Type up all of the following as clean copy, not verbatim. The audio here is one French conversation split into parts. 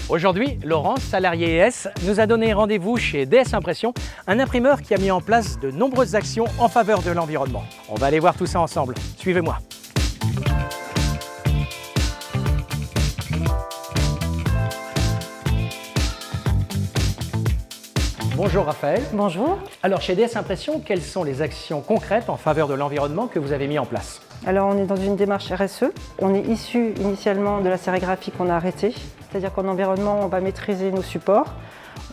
Aujourd'hui, Laurence, salarié ES, nous a donné rendez-vous chez DS Impression, un imprimeur qui a mis en place de nombreuses actions en faveur de l'environnement. On va aller voir tout ça ensemble. Suivez-moi. Bonjour Raphaël. Bonjour. Alors chez DS Impression, quelles sont les actions concrètes en faveur de l'environnement que vous avez mis en place? Alors on est dans une démarche RSE. On est issu initialement de la sérigraphie qu'on a arrêtée. C'est-à-dire qu'en environnement, on va maîtriser nos supports.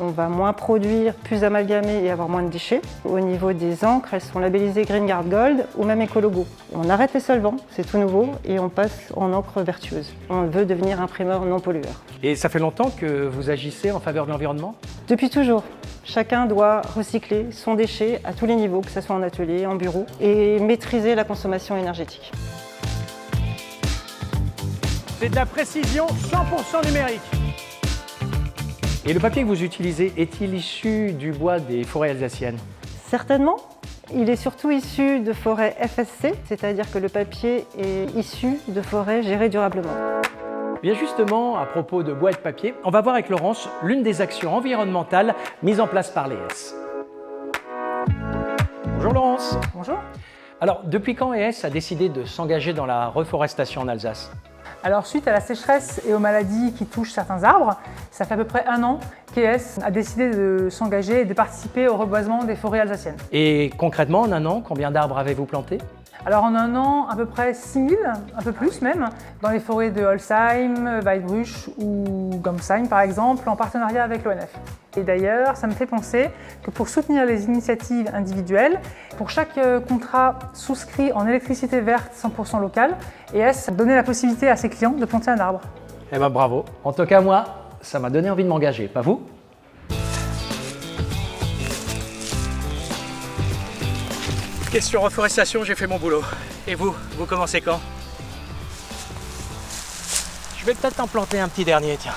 On va moins produire, plus amalgamer et avoir moins de déchets. Au niveau des encres, elles sont labellisées Green Guard Gold ou même Ecologo. On arrête les solvants, c'est tout nouveau, et on passe en encre vertueuse. On veut devenir imprimeur non pollueur. Et ça fait longtemps que vous agissez en faveur de l'environnement? Depuis toujours. Chacun doit recycler son déchet à tous les niveaux, que ce soit en atelier, en bureau, et maîtriser la consommation énergétique. C'est de la précision 100% numérique. Et le papier que vous utilisez est-il issu du bois des forêts alsaciennes? Certainement. Il est surtout issu de forêts FSC, c'est-à-dire que le papier est issu de forêts gérées durablement. Bien justement, à propos de bois et de papier, on va voir avec Laurence l'une des actions environnementales mises en place par l'ES. Bonjour Laurence. Bonjour. Alors, depuis quand ES a décidé de s'engager dans la reforestation en Alsace? Alors suite à la sécheresse et aux maladies qui touchent certains arbres, ça fait à peu près un an qu'ES a décidé de s'engager et de participer au reboisement des forêts alsaciennes. Et concrètement, en un an, combien d'arbres avez-vous planté? Alors en un an, à peu près 6 000, un peu plus même, dans les forêts de Holzheim, Weidbruch ou Gomsheim par exemple, en partenariat avec l'ONF. Et d'ailleurs, ça me fait penser que pour soutenir les initiatives individuelles, pour chaque contrat souscrit en électricité verte 100% locale, ES a donné la possibilité à ses clients de planter un arbre. Eh ben bravo. En tout cas, moi, ça m'a donné envie de m'engager, pas vous? Question reforestation, j'ai fait mon boulot. Et vous commencez quand? Je vais peut-être en planter un petit dernier, tiens.